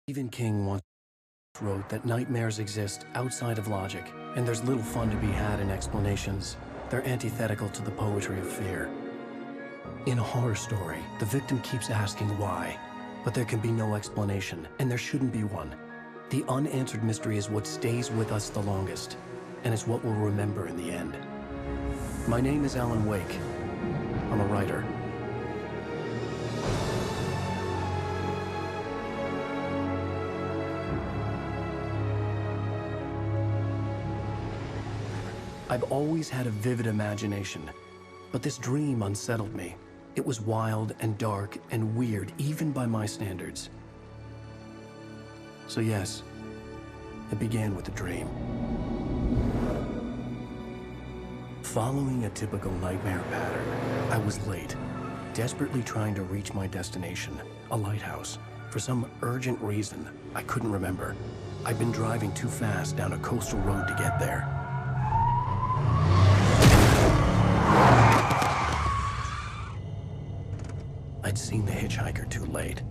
Stephen King once wrote that nightmares exist outside of logic, and there's little fun to be had in explanations. They're antithetical to the poetry of fear. In a horror story, the victim keeps asking why, but there can be no explanation, and there shouldn't be one. The unanswered mystery is what stays with us the longest, and it's what we'll remember in the end. My name is Alan Uwaic. I'm a writer. I've always had a vivid imagination, but this dream unsettled me. It was wild and dark and weird, even by my standards. So yes, it began with a dream. Following a typical nightmare pattern, I was late, desperately trying to reach my destination, a lighthouse. For some urgent reason, I couldn't remember. I'd been driving too fast down a coastal road to get there. I'd seen the hitchhiker too late.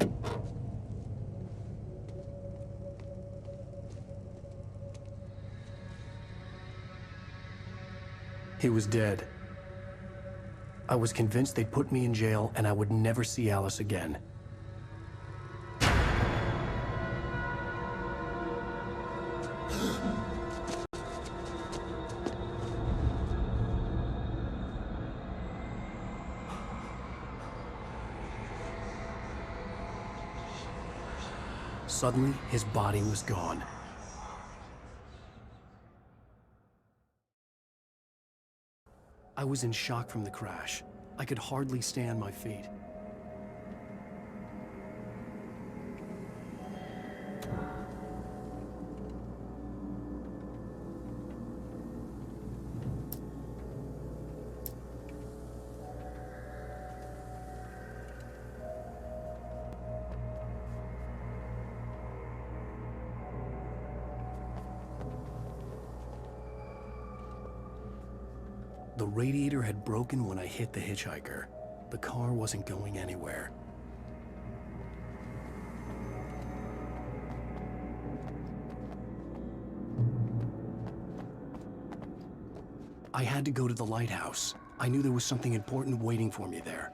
He was dead. I was convinced they'd put me in jail and I would never see Alice again. Suddenly, his body was gone. I was in shock from the crash. I could hardly stay on my feet. The radiator had broken when I hit the hitchhiker. The car wasn't going anywhere. I had to go to the lighthouse. I knew there was something important waiting for me there.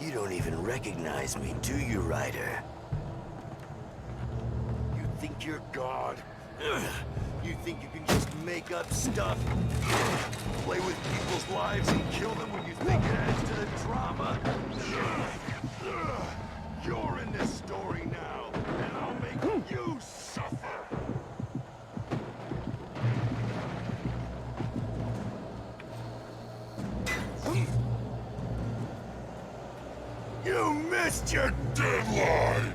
You don't even recognize me, do you, Ryder? You think you're God? You think you can just make up stuff? Play with people's lives and kill them when you think it adds to the drama? You're in this story now, and I'll make you suffer! You missed your deadline!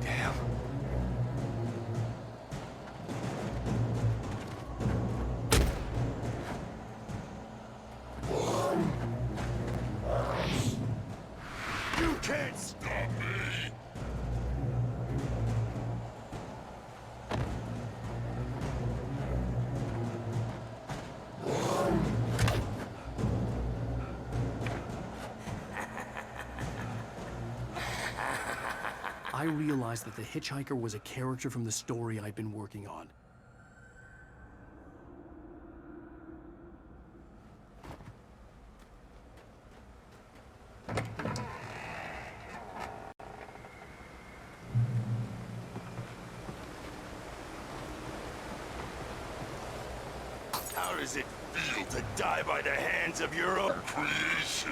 Damn. You can't stop me! I realized that the hitchhiker was a character from the story I'd been working on. How does it feel to die by the hands of your own creation?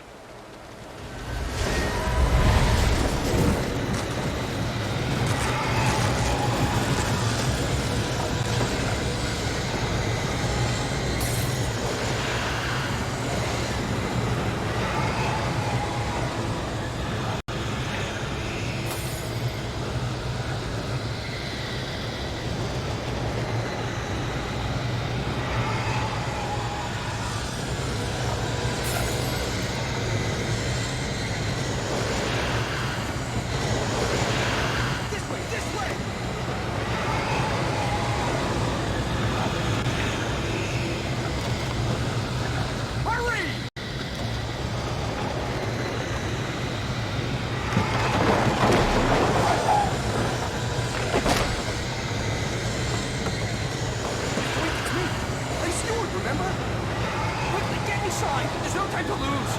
time to lose!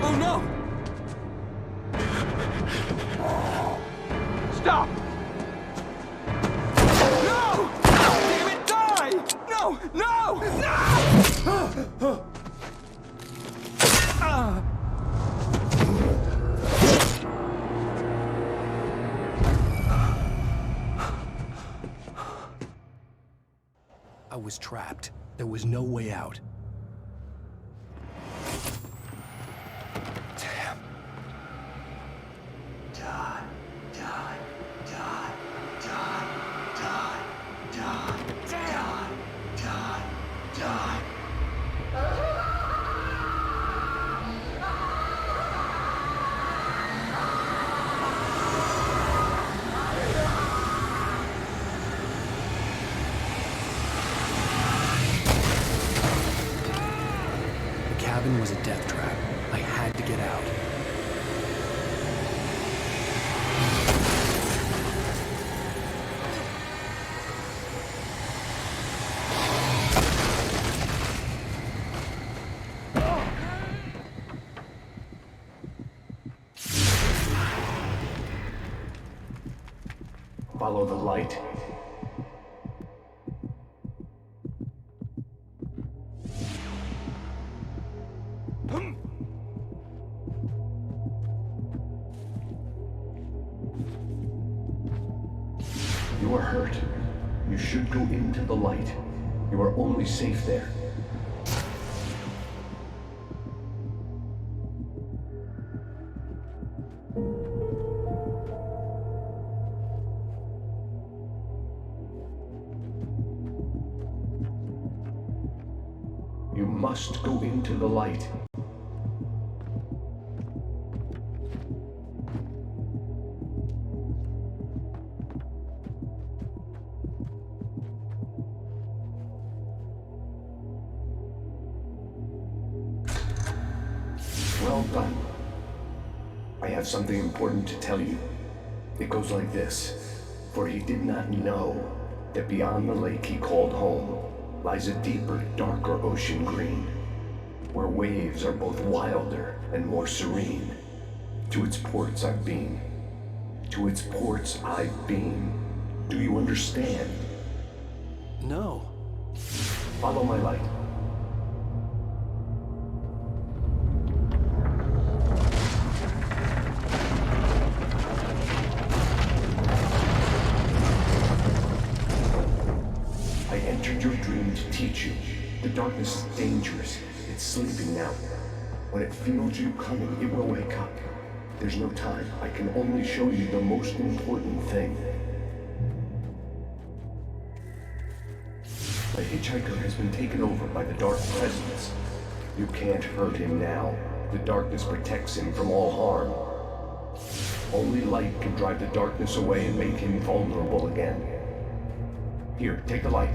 Oh no! Stop! No! Damn it, die! No! No! No! I was trapped. There was no way out. Damn. Die, die, die, die, die, die, die, die, die. The cabin was a death trap. I had to get out. Follow the light. You are hurt. You should go into the light. You are only safe there. You must go into the light. Well done. I have something important to tell you. It goes like this. For he did not know that beyond the lake he called home lies a deeper, darker ocean green, where waves are both wilder and more serene. To its ports I've been. To its ports I've been. Do you understand? No. Follow my light. I entered your dream to teach you. The darkness is dangerous. It's sleeping now. When it feels you coming, it will wake up. There's no time. I can only show you the most important thing. The hitchhiker has been taken over by the dark presence. You can't hurt him now. The darkness protects him from all harm. Only light can drive the darkness away and make him vulnerable again. Here, take the light.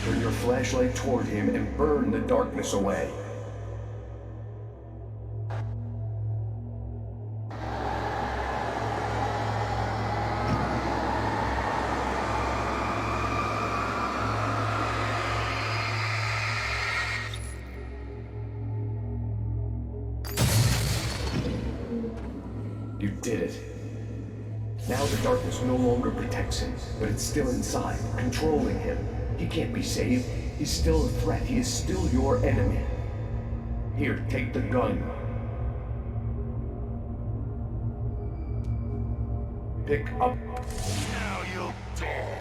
Turn your flashlight toward him and burn the darkness away. You did it. Now the darkness no longer protects him, but it's still inside, controlling him. He can't be saved. He's still a threat. He is still your enemy. Here, take the gun. Pick up. Now you'll die.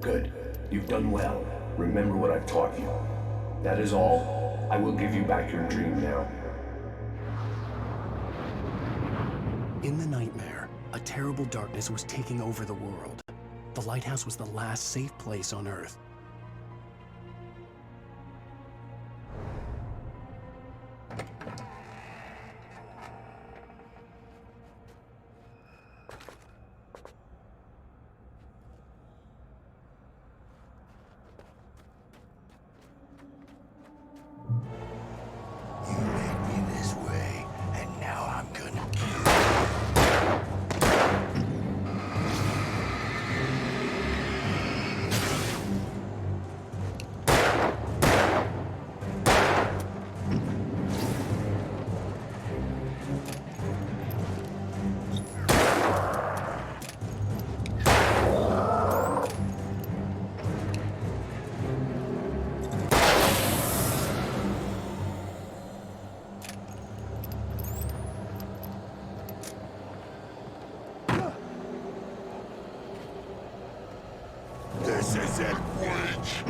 Good. You've done well. Remember what I've taught you. That is all. I will give you back your dream now. In the nightmare, a terrible darkness was taking over the world. The lighthouse was the last safe place on Earth. You led me this way, and now I'm gonna kill you. This isn't Witch!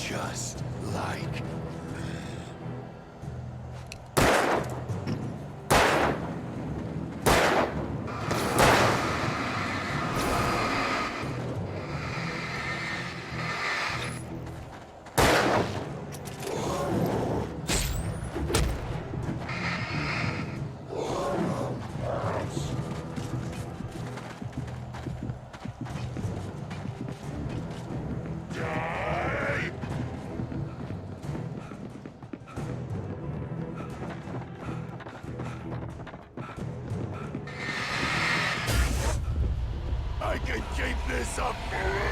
Just like I can keep this up forever!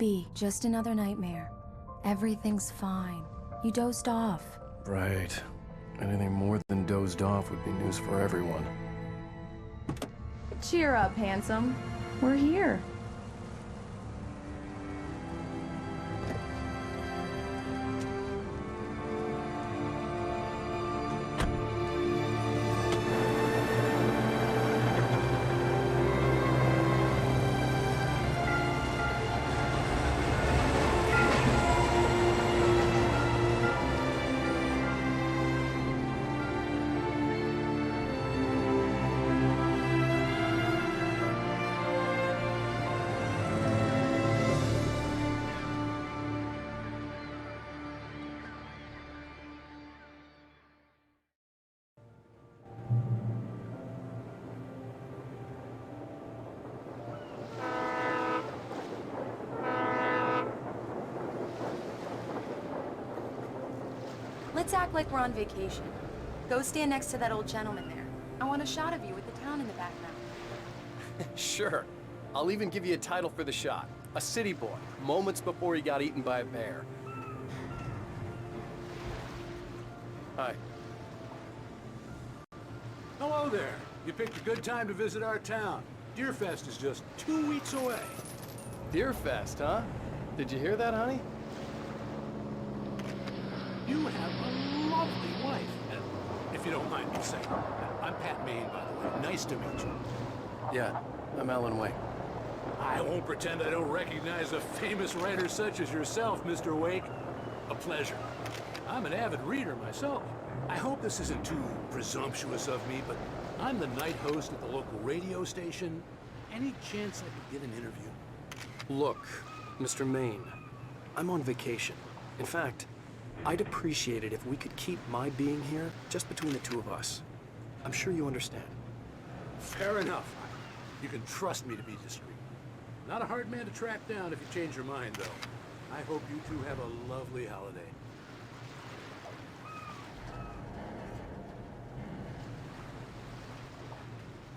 be just another nightmare. Everything's fine. You dozed off. Right. Anything more than dozed off would be news for everyone. Cheer up, handsome. We're here. Let's act like we're on vacation. Go stand next to that old gentleman there. I want a shot of you with the town in the background. Sure. I'll even give you a title for the shot. A city boy, moments before he got eaten by a bear. Hi. Hello there. You picked a good time to visit our town. Deerfest is just 2 weeks away. Deerfest, huh? Did you hear that, honey? You have a lovely wife. And if you don't mind me saying, I'm Pat Maine, by the way. Nice to meet you. Yeah, I'm Alan Uэйк. I won't pretend I don't recognize a famous writer such as yourself, Mr. Uэйk. A pleasure. I'm an avid reader myself. I hope this isn't too presumptuous of me, but I'm the night host at the local radio station. Any chance I could get an interview? Look, Mr. Maine, I'm on vacation. In fact, I'd appreciate it if we could keep my being here just between the two of us. I'm sure you understand. Fair enough. You can trust me to be discreet. Not a hard man to track down if you change your mind, though. I hope you two have a lovely holiday.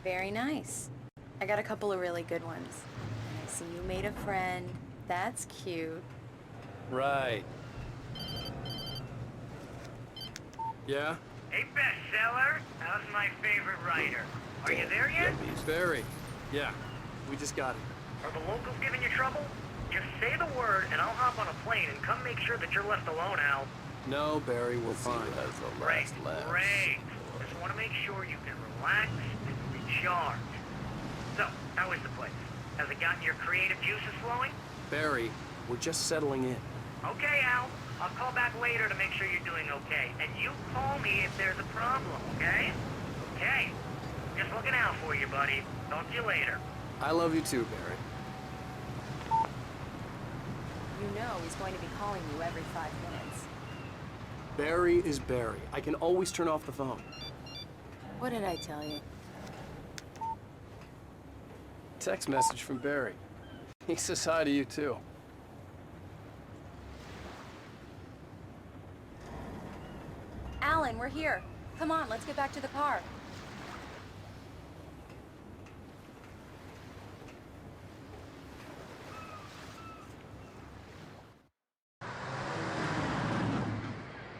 Very nice. I got a couple of really good ones. I see you made a friend. That's cute. Right. Yeah? Hey, bestseller, how's my favorite writer? Are you there yet? Barry. Yeah, we just got it. Are the locals giving you trouble? Just say the word and I'll hop on a plane and come make sure that you're left alone, Al. No, Barry, we're fine. Great, great. Just want to make sure you can relax and recharge. So, how is the place? Has it gotten your creative juices flowing? Barry, we're just settling in. Okay, Al. I'll call back later to make sure you're doing okay. And you call me if there's a problem, okay? Okay. Just looking out for you, buddy. Talk to you later. I love you too, Barry. You know he's going to be calling you every 5 minutes. Barry is Barry. I can always turn off the phone. What did I tell you? Text message from Barry. He says hi to you too. Alan, we're here. Come on, let's get back to the car.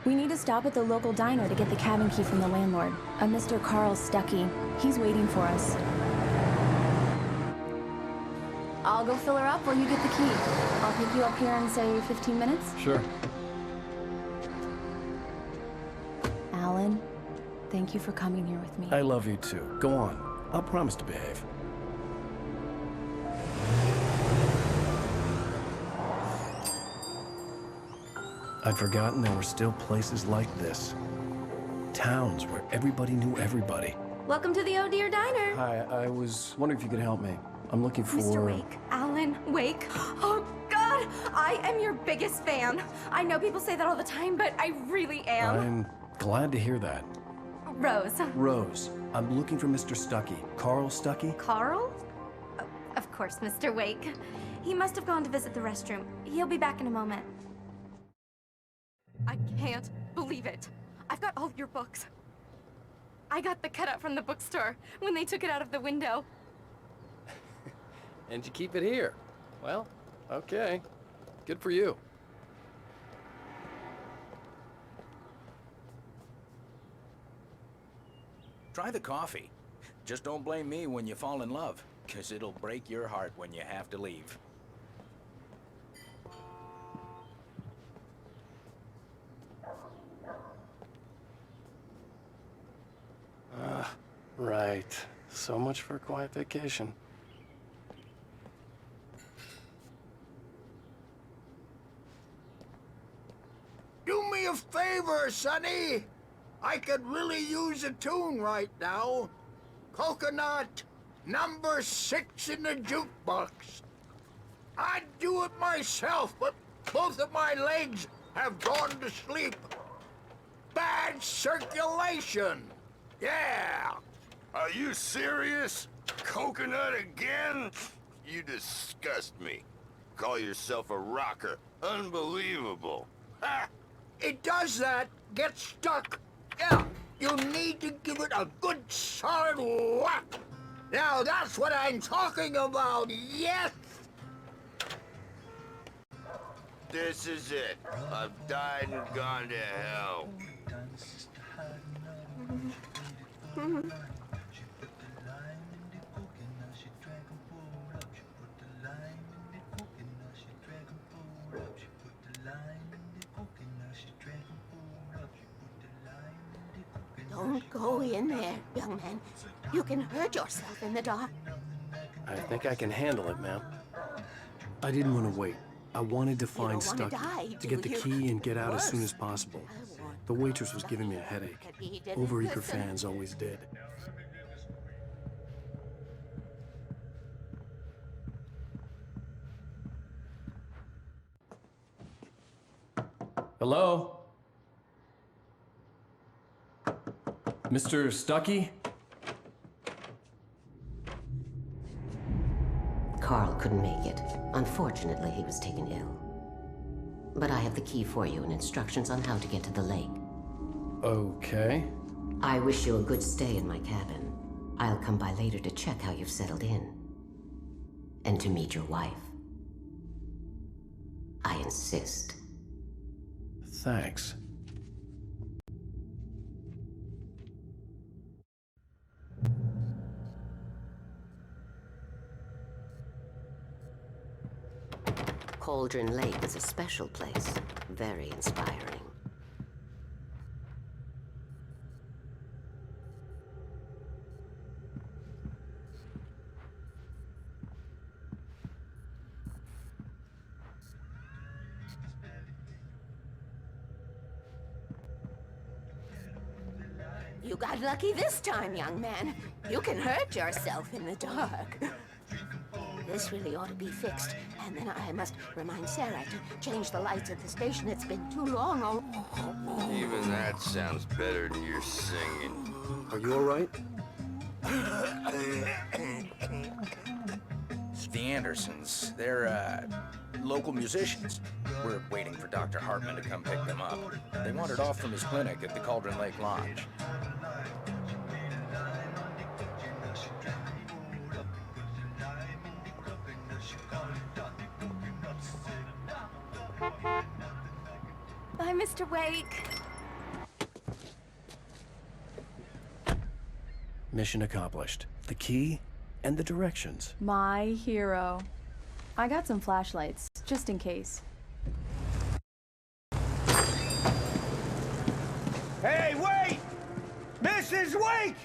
We need to stop at the local diner to get the cabin key from the landlord, a Mr. Carl Stuckey. He's waiting for us. I'll go fill her up while you get the key. I'll pick you up here in, say, 15 minutes? Sure. Alan, thank you for coming here with me. I love you too. Go on. I'll promise to behave. I'd forgotten there were still places like this. Towns where everybody knew everybody. Welcome to the Oh Dear Diner. Hi, I was wondering if you could help me. I'm looking for... Mr. Uэйk. Alan Uэйk. Oh, God! I am your biggest fan. I know people say that all the time, but I really am. I'm glad to hear that. Rose. Rose, I'm looking for Mr. Stuckey. Carl Stuckey? Carl? Oh, of course, Mr. Uэйk. He must have gone to visit the restroom. He'll be back in a moment. I can't believe it. I've got all your books. I got the cutout from the bookstore when they took it out of the window. And you keep it here. Well, okay. Good for you. Try the coffee. Just don't blame me when you fall in love, 'cause it'll break your heart when you have to leave. Right. So much for a quiet vacation. Do me a favor, Sonny. I could really use a tune right now. Coconut, number 6 in the jukebox. I'd do it myself, but both of my legs have gone to sleep. Bad circulation. Yeah. Are you serious? Coconut again? You disgust me. Call yourself a rocker. Unbelievable. Ha! It does that. Get stuck. Yeah. You need to give it a good solid whack. Now that's what I'm talking about. Yes. This is it. I've died and gone to hell. Don't go in there, young man. You can hurt yourself in the dark. I think I can handle it, ma'am. I didn't want to wait. I wanted to find don't wanna Stucky, die, to get the do you? key and get out as soon Worse. as possible. The waitress was giving me a headache. He didn't Overeager listen. fans always did. Hello? Mr. Stucky? Carl couldn't make it. Unfortunately, he was taken ill. But I have the key for you and instructions on how to get to the lake. Okay. I wish you a good stay in my cabin. I'll come by later to check how you've settled in. And to meet your wife. I insist. Thanks. Cauldron Lake is a special place. Very inspiring. You got lucky this time, young man. You can hurt yourself in the dark. This really ought to be fixed. And then I must remind Sarah to change the lights at the station. It's been too long. Even that sounds better than your singing. Are you all right? It's the Andersons. They're, local musicians. We're waiting for Dr. Hartman to come pick them up. They wandered off from his clinic at the Cauldron Lake Lodge. Bye, Mr. Wake. Mission accomplished. The key and the directions. My hero. I got some flashlights, just in case. Hey, wait! Mrs. Wake!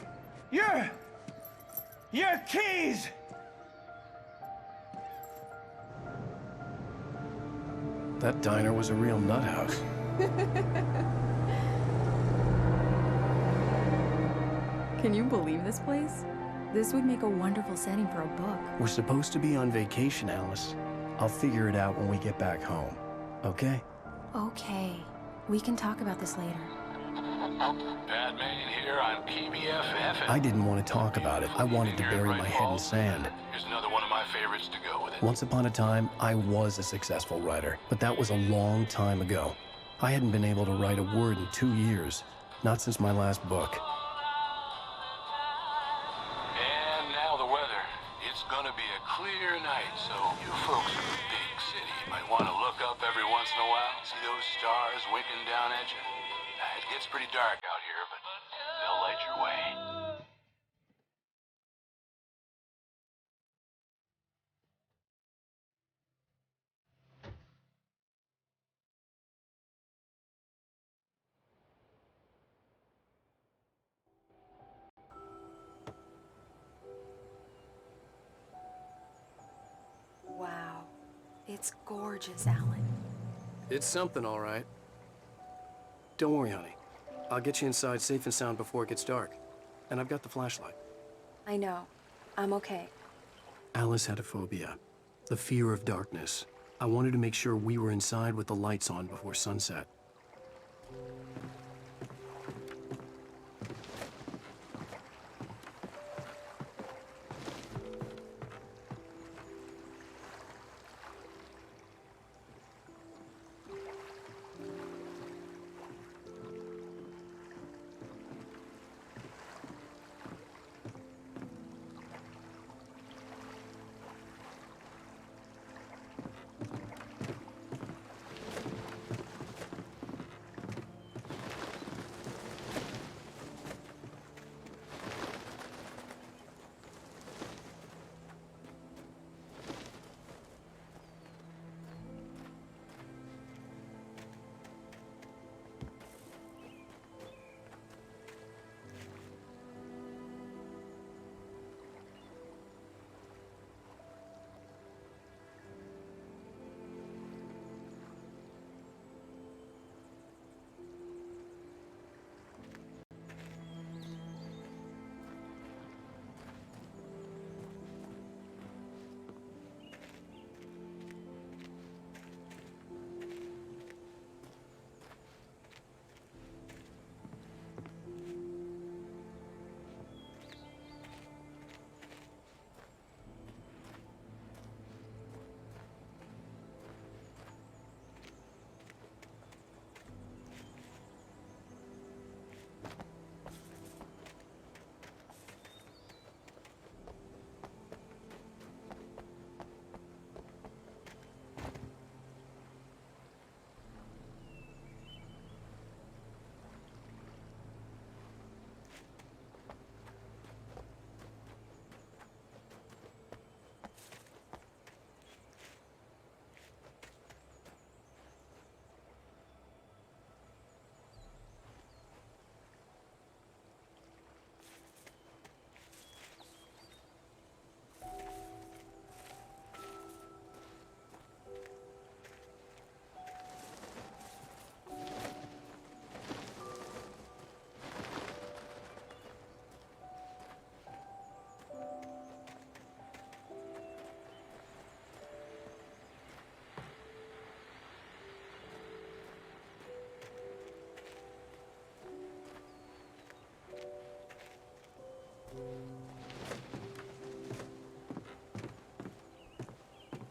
Your keys! That diner was a real nut house. Can you believe this place? This would make a wonderful setting for a book. We're supposed to be on vacation, Alice. I'll figure it out when we get back home. Okay? Okay. We can talk about this later. Batman here on PBFF. I didn't want to talk about it. I wanted to bury my head in sand. Here's another one of my favorites to go with it. Once upon a time, I was a successful writer, but that was a long time ago. I hadn't been able to write a word in 2 years, not since my last book. And now the weather. It's gonna be a clear night, so you folks in the big city might want to look up every once in a while, see those stars winking down at you? It gets pretty dark out here, but they'll light your way. Wow. It's gorgeous, Alan. It's something, all right. Don't worry, honey. I'll get you inside safe and sound before it gets dark. And I've got the flashlight. I know. I'm okay. Alice had a phobia. The fear of darkness. I wanted to make sure we were inside with the lights on before sunset.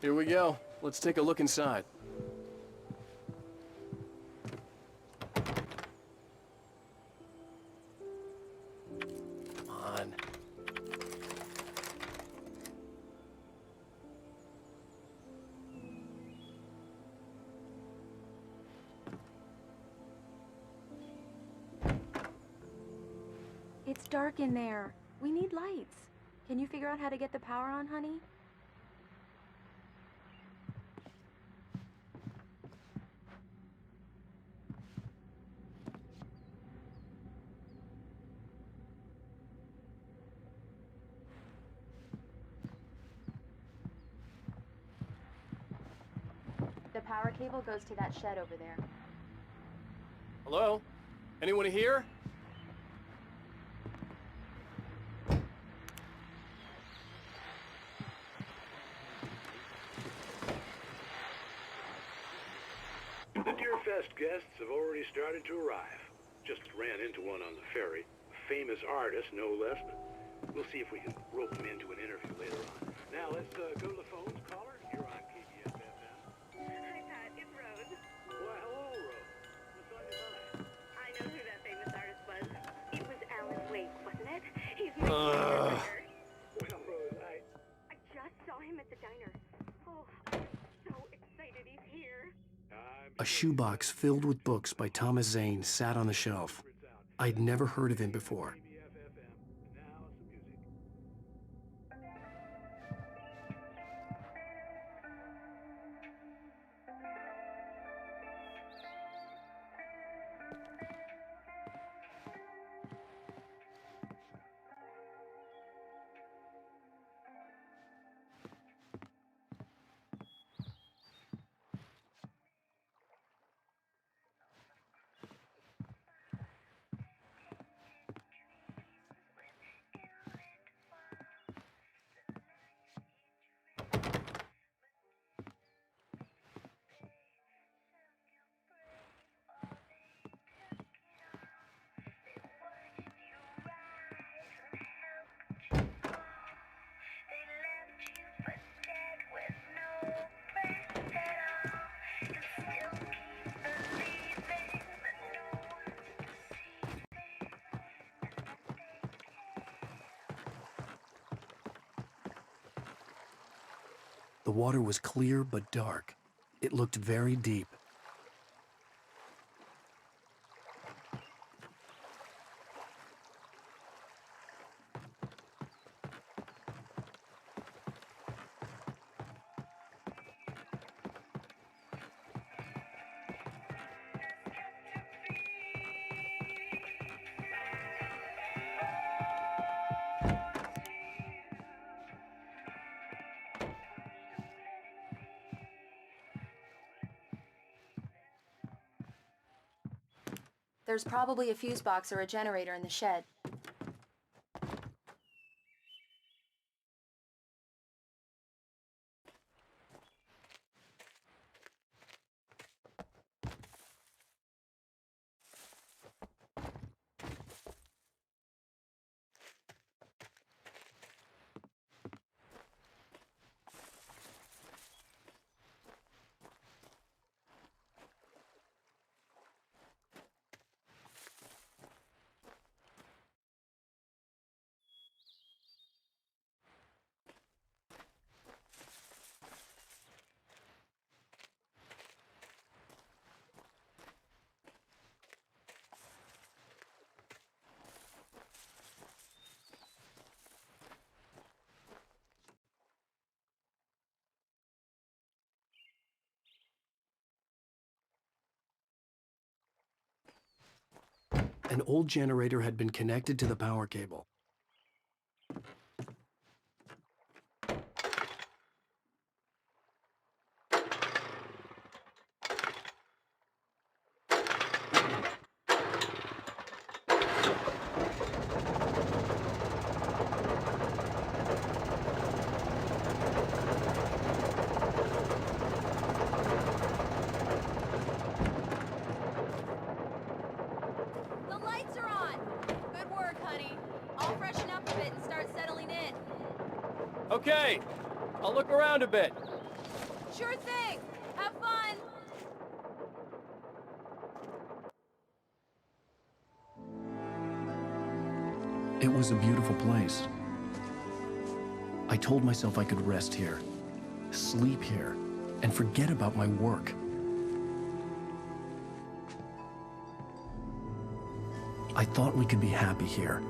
Here we go. Let's take a look inside. Come on. It's dark in there. We need lights. Can you figure out how to get the power on, honey? The power cable goes to that shed over there. Hello? Anyone here? The Deerfest guests have already started to arrive. Just ran into one on the ferry. A famous artist, no less, but we'll see if we can rope him into an interview later on. Now, let's go to the phones. Caller, you're on KBS FM. Hi, Pat. It's Rose. Why, hello, Rose. What's on your mind? I know who that famous artist was. It was Alan Uэйк, wasn't it? He's my favorite writer. Well, Rose, I just saw him at the diner. Oh, I'm so excited he's here. A shoebox filled with books by Thomas Zane sat on the shelf. I'd never heard of him before. The water was clear but dark. It looked very deep. There's probably a fuse box or a generator in the shed. An old generator had been connected to the power cable. Okay, I'll look around a bit. Sure thing. Have fun. It was a beautiful place. I told myself I could rest here, sleep here, and forget about my work. I thought we could be happy here.